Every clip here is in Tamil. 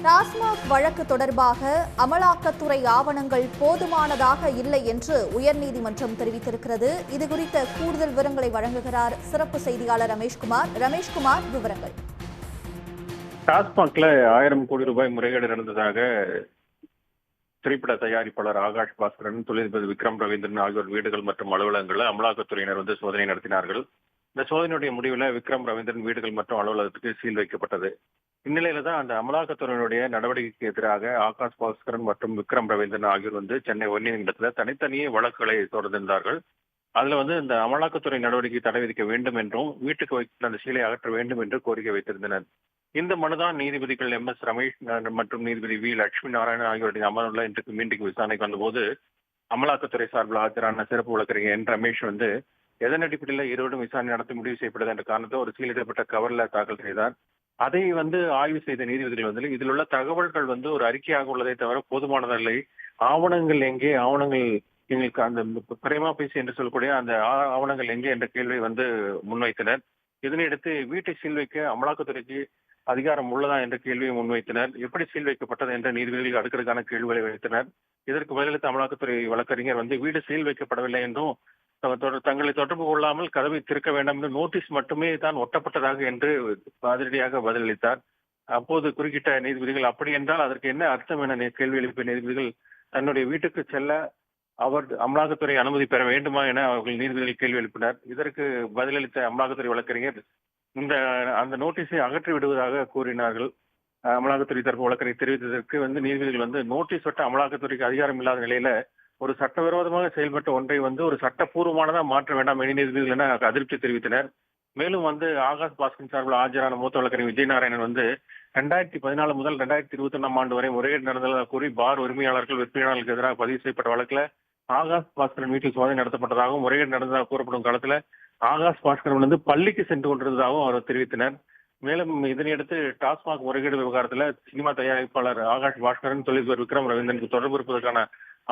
டாஸ்மாக் வழக்கு தொடர்பாக அமலாக்கத்துறை ஆவணங்கள் போதுமானதாக இல்லை என்று உயர்நீதிமன்றம் தெரிவித்திருக்கிறது. இதுகுறித்த கூடுதல் விவரங்களை வழங்குகிறார் சிறப்பு செய்தியாளர் ரமேஷ்குமார். ரமேஷ்குமார், விவரங்கள். டாஸ்மாக்ல 1000 கோடி ரூபாய் முறைகேடு நடந்ததாக திரைப்பட தயாரிப்பாளர் ஆகாஷ் பாஸ்கரன், தொழிலதிபர் விக்ரம் ரவீந்திரன் ஆகியோர் வீடுகள் மற்றும் அலுவலகங்களில் அமலாக்கத்துறையினர் சோதனை நடத்தினார்கள். இந்த சோதனையுடைய முடிவில் விக்ரம் ரவீந்திரன் வீடுகள் மற்றும் அலுவலகத்துக்கு சீல் வைக்கப்பட்டது. இந்நிலையில தான் அந்த அமலாக்கத்துறையினுடைய நடவடிக்கைக்கு எதிராக ஆகாஷ் பாஸ்கரன் மற்றும் விக்ரம் ரவீந்திரன் ஆகியோர் சென்னை உயர்நீதிமன்றத்தில் தனித்தனியே வழக்குகளை தொடர்ந்திருந்தார்கள். அதுல இந்த அமலாக்கத்துறை நடவடிக்கை தடை விதிக்க வேண்டும் என்றும் வீட்டுக்கு வைத்த அந்த சீலை அகற்ற வேண்டும் என்று கோரிக்கை வைத்திருந்தனர். இந்த மனுதான் நீதிபதிகள் MS ரமேஷ் மற்றும் நீதிபதி V லட்சுமி நாராயணன் ஆகியோருடைய அமர்வுல இன்றைக்கு மீண்டும் விசாரணைக்கு வந்தபோது அமலாக்கத்துறை சார்பில் ஆஜரான சிறப்பு வழக்கறிஞர் N ரமேஷ் எதன் அடிப்படையில் இருவரும் விசாரணை நடத்தி முடிவு செய்யப்பட்டது என்ற காரணத்தை ஒரு சீலிடப்பட்ட கவர்ல தாக்கல் செய்தார். அதை ஆய்வு செய்த நீதிபதிகள் இதில் உள்ள தகவல்கள் ஒரு அறிக்கையாக உள்ளதை தவிர போதுமானதில்லை. ஆவணங்கள் எங்கே, ஆவணங்கள் எங்களுக்கு அந்த பிரேமா பேசி என்று சொல்லக்கூடிய அந்த ஆவணங்கள் எங்கே என்ற கேள்வியை முன்வைத்தனர். இதனையடுத்து வீட்டை சீல் வைக்க அமலாக்கத்துறைக்கு அதிகாரம் உள்ளதா என்ற கேள்வியை முன்வைத்தனர். எப்படி சீல் வைக்கப்பட்டது என்ற நீதிபதிகள் அடுக்கடுக்கான கேள்விகளை வைத்தனர். இதற்கு பதிலளித்த அமலாக்கத்துறை வழக்கறிஞர் வீடு சீல் வைக்கப்படவில்லை என்றும் தங்களை தொடர்பு கொள்ளாமல் கதவை திறக்க வேண்டும் என்று நோட்டீஸ் மட்டுமே தான் ஒட்டப்பட்டதாக என்று அதிரடியாக பதிலளித்தார். அப்போது குறுக்கிட்ட நீதிபதிகள் அப்படி என்றால் அதற்கு என்ன அர்த்தம் என கேள்வி எழுப்பிய நீதிபதிகள் தன்னுடைய வீட்டுக்கு செல்ல அவர் அமலாக்கத்துறை அனுமதி பெற வேண்டுமா என அவர்கள் நீதிபதிகள் கேள்வி எழுப்பினர். இதற்கு பதிலளித்த அமலாக்கத்துறை வழக்கறிஞர் அந்த நோட்டீஸை அகற்றி விடுவதாக கூறினார்கள். அமலாக்கத்துறை தரப்பு வழக்கறிஞர் தெரிவித்ததற்கு நீதிபதிகள் நோட்டீஸ் ஒட்ட அமலாக்கத்துறைக்கு அதிகாரம் இல்லாத நிலையில ஒரு சட்டவிரோதமாக செயல்பட்ட ஒன்றை ஒரு சட்டப்பூர்வமானதா மாற்ற வேண்டாம் என நீதிபதிகள் என அதிருப்தி தெரிவித்தனர். மேலும் ஆகாஷ் பாஸ்கரன் சார்பில் ஆஜரான மூத்த வழக்கறிஞர் விஜயநாராயணன் 2014 முதல் 2021 ஆண்டு வரை முறைகேடு நடந்ததாக கூறி பார் உரிமையாளர்கள் விற்பனையாளர்களுக்கு எதிராக பதிவு செய்யப்பட்ட வழக்குல ஆகாஷ் பாஸ்கரன் வீட்டில் சோதனை நடத்தப்பட்டதாகவும் முறைகேடு நடந்ததாக கூறப்படும் காலத்துல ஆகாஷ் பாஸ்கரன் பள்ளிக்கு சென்று கொண்டிருந்ததாகவும் அவர் தெரிவித்தனர். மேலும் இதனையடுத்து டாஸ்மாக் முறைகேடு விவகாரத்துல சினிமா தயாரிப்பாளர் ஆகாஷ் பாஸ்கரன், தொழிலதிபர் விக்ரம் ரவீந்திரனுக்கு தொடர்பு இருப்பதற்கான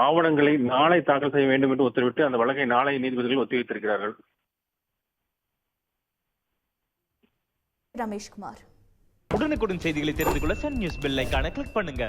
ஆவணங்களை நாளை தாக்கல் செய்ய வேண்டும் என்று உத்தரவிட்டு அந்த வழக்கை நாளை நீதிபதிகள் ஒத்திவைத்திருக்கிறார்கள். ரமேஷ்குமார், உடனுக்குடன் செய்திகளை தெரிந்து கொள்ள சன் நியூஸ் பெல் ஐகானை கிளிக் பண்ணுங்க.